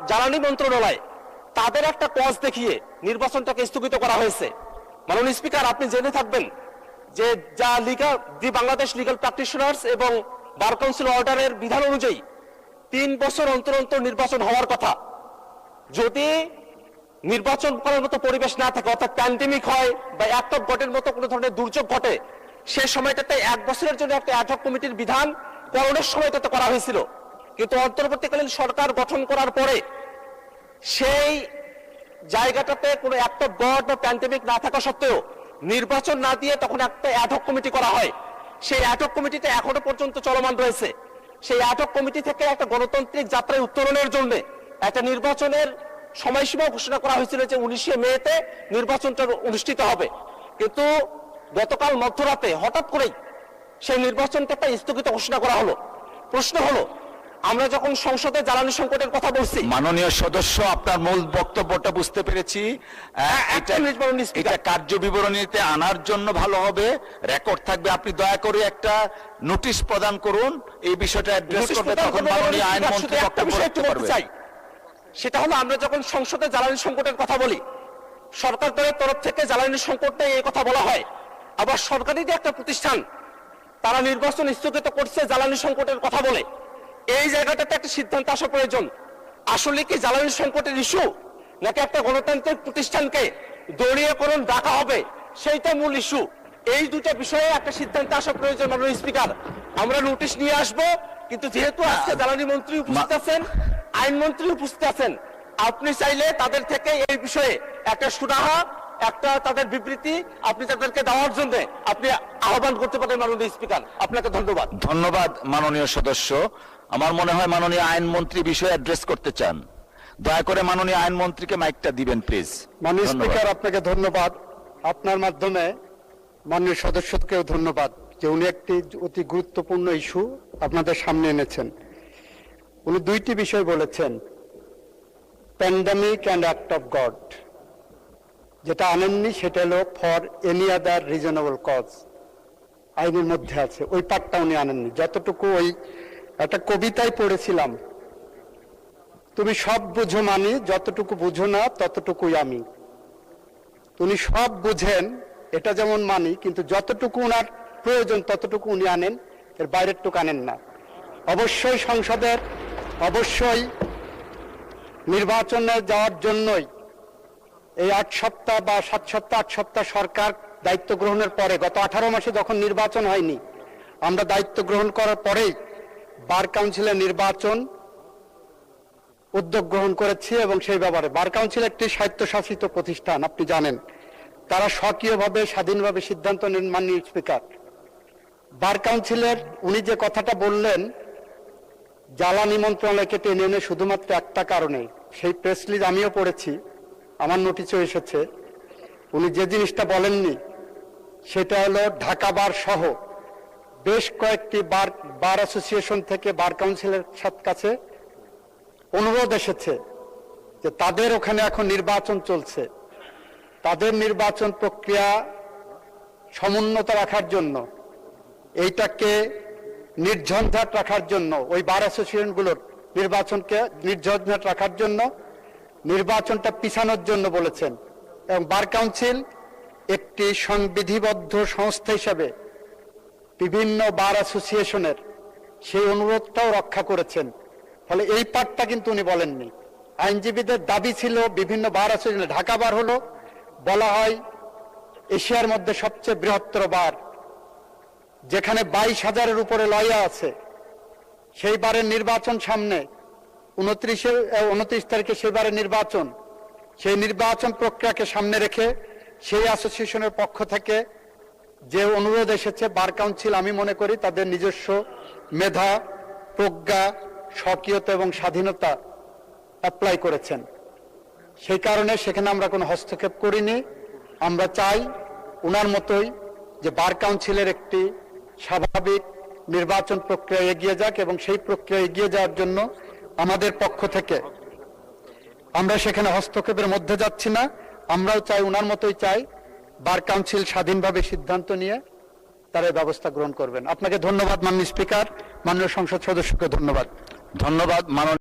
জ্বালানি মন্ত্রণালয় তাদের একটা ক্লজ দেখিয়ে নির্বাচনটাকে স্থগিত করা হয়েছে। মাননীয় স্পিকার, আপনি জেনে থাকবেন যে দি বাংলাদেশ লিগ্যাল প্র্যাকটিশনার্স এবং বার কাউন্সিল অর্ডারের বিধান অনুযায়ী 3 বছর অন্তর অন্তর নির্বাচন হওয়ার কথা। যদি নির্বাচন করার মতো পরিবেশ না থাকে, অর্থাৎ প্যান্ডেমিক হয় বা অ্যাক্ট অফ গডের মতো কোনো ধরনের দুর্যোগ ঘটে, সেই সময়টাতে 1 বছরের জন্য একটা অ্যাডহক কমিটির বিধান করোনার সময়টাতে করা হয়েছিল। কিন্তু অন্তর্বর্তীকালীন সরকার গঠন করার পরে সেই জায়গাটাতে কোনো অ্যাক্ট অফ গড বা প্যান্ডেমিক না থাকা সত্ত্বেও নির্বাচন না দিয়ে তখন একটা অ্যাডহক কমিটি করা হয়। সেই অ্যাডহক কমিটিতে এখনো পর্যন্ত চলমান রয়েছে। সেই অ্যাডহক কমিটি থেকে একটা গণতান্ত্রিক যাত্রায় উত্তরণের জন্য একটা নির্বাচনের সময়সীমা ঘোষণা করা হয়েছিল যে 19শে মেতে নির্বাচনটা অনুষ্ঠিত হবে। কিন্তু গতকাল মধ্যরাতে হঠাৎ করেই সেই নির্বাচনটা স্থগিত ঘোষণা করা হলো। প্রশ্ন হলো, আমরা যখন সংসদে জ্বালানি সংকটের কথা বলছি, মাননীয় সদস্য আপনার মূল বক্তব্যটা বুঝতে পেরেছি। এটা কার্য বিবরণীতে আনার জন্য ভালো হবে, রেকর্ড থাকবে। আপনি দয়া করে একটা নোটিশ প্রদান করুন, এই বিষয়টা অ্যাড্রেস করবে, তখন মাননীয় আইনমন্ত্রী বক্তব্য রাখতে পারবে। সেটা হলো, আমরা যখন সংসদে জ্বালানি সংকটের কথা বলি, সরকার তরফ থেকে জ্বালানি সংকট নিয়ে এই কথা বলা হয়। আবার সরকারি যে একটা প্রতিষ্ঠান তারা নির্বাচন স্থগিত করছে জ্বালানি সংকটের কথা বলে, এই জায়গাটাতে একটা সিদ্ধান্ত আসা প্রয়োজন। আসলে কি জ্বালানি সংকটের ইস্যু, নাকি একটা গণতান্ত্রিক প্রতিষ্ঠানকে দলীয়করণ ডাকা হবে, সেইটা মূল ইস্যু? এই দুটো বিষয়ে একটা সিদ্ধান্ত আসা প্রয়োজন। মাননীয় স্পিকার, আমরা নোটিশ নিয়ে আসব, কিন্তু যেহেতু আজকে জ্বালানি মন্ত্রী উপস্থিত আছেন, আইনমন্ত্রী উপস্থিত আছেন, আপনি চাইলে তাদের থেকে এই বিষয়ে একটা সুরাহা, একটা তাদের বিবৃতি আপনি তাদেরকে দেওয়ার জন্য আপনি আহ্বান করতে পারেন। মাননীয় স্পিকার, আপনাকে ধন্যবাদ। ধন্যবাদ মাননীয় সদস্য। আমার মনে হয় মাননীয় আইনমন্ত্রী বিষয়ে অ্যাড্রেস করতে চান। দয়া করে মাননীয় আইনমন্ত্রীকে মাইকটা দিবেন প্লিজ। মাননীয় স্পিকার, আপনাকে ধন্যবাদ। আপনার মাধ্যমে মাননীয় সদস্যকেও ধন্যবাদ যে উনি একটি অতি গুরুত্বপূর্ণ ইস্যু আপনাদের সামনে এনেছেন। উনি দুইটি বিষয় বলেছেন, pandemic and act of God. যেটা আনেননি সেটা হলো for any other reasonable cause, আইনের মধ্যে আছে, ওই পার্টটা উনি আনেননি। যতটুকু ওই একটা কবিতায় পড়েছিলাম, তুমি সব বুঝো মানি, যতটুকু বুঝো না ততটুকুই আমি। উনি সব বুঝেন, এটা যেমন মানি, কিন্তু যতটুকু উনার প্রয়োজন ততটুকু উনি আনেন, এর বাইরের টুকু আনেন না। অবশ্যই সংসদের, অবশ্যই নির্বাচনে যাওয়ার জন্যই এই 8 সপ্তাহ বা 7 সপ্তাহ 8 সপ্তাহ সরকার দায়িত্ব গ্রহণের পরে, গত 18 মাসে যখন নির্বাচন হয়নি, আমরা দায়িত্ব গ্রহণ করার পরেই বার কাউন্সিলের নির্বাচন উদ্যোগ গ্রহণ করেছি। এবং সেই ব্যাপারে বার কাউন্সিল একটি স্বায়ত্তশাসিত প্রতিষ্ঠান, আপনি জানেন, তারা স্বকীয়ভাবে স্বাধীনভাবে সিদ্ধান্ত নেন। মাননীয় স্পিকার, বার কাউন্সিলের উনি যে কথাটা বললেন জ্বালানি মন্ত্রণালয়কে টেনে এনে শুধুমাত্র একটা কারণে, সেই প্রেস রিলিজ আমিও পড়েছি, আমার নোটিশও এসেছে। উনি যে জিনিসটা বলেননি সেটা হলো ঢাকা বার সহ বেশ কয়েকটি বার অ্যাসোসিয়েশন থেকে বার কাউন্সিলের কাছে অনুরোধ এসেছে যে তাদের ওখানে এখন নির্বাচন চলছে, তাদের নির্বাচন প্রক্রিয়া সমুন্নত রাখার জন্য, এইটাকে নির্ঝঞ্ঝাট রাখার জন্য, ওই বার অ্যাসোসিয়েশনগুলোর নির্বাচনকে নির্ঝঞ্ঝাট রাখার জন্য, নির্বাচনটা পিছানোর জন্য বলেছেন। এবং বার কাউন্সিল একটি সংবিধিবদ্ধ সংস্থা হিসাবে বিভিন্ন বার অ্যাসোসিয়েশনের সেই অনুরোধটাও রক্ষা করেছেন। ফলে এই পার্টটা কিন্তু উনি বলেননি। আইনজীবীদের দাবি ছিল বিভিন্ন বার অ্যাসোসিয়েশন, ঢাকা বার হলো বলা হয় এশিয়ার মধ্যে সবচেয়ে বৃহত্তর বার, যেখানে 22,000-এর উপরে লয়া আছে। সেই বারের নির্বাচন সামনে, 29 তারিখে সেই বারের নির্বাচন, সেই নির্বাচন প্রক্রিয়াকে সামনে রেখে সেই অ্যাসোসিয়েশনের পক্ষ থেকে যে অনুরোধ এসেছে, বার কাউন্সিল আমি মনে করি তাদের নিজস্ব মেধা, প্রজ্ঞা, স্বকীয়তা এবং স্বাধীনতা অ্যাপ্লাই করেছেন। সেই কারণে সেখানে আমরা কোনো হস্তক্ষেপ করিনি। আমরা চাই ওনার মতোই যে বার কাউন্সিলের একটি স্বাভাবিক নির্বাচন প্রক্রিয়া এগিয়ে যাক, এবং সেই প্রক্রিয়া এগিয়ে যাওয়ার জন্য আমাদের পক্ষ থেকে আমরা সেখানে হস্তক্ষেপের মধ্যে যাচ্ছি না। আমরাও চাই, ওনার মতোই চাই, বার কাউন্সিল স্বাধীনভাবে সিদ্ধান্ত নিয়ে তারা ব্যবস্থা গ্রহণ করবেন। আপনাকে ধন্যবাদ মাননীয় স্পিকার, মাননীয় সংসদ সদস্যকে ধন্যবাদ। ধন্যবাদ মাননীয়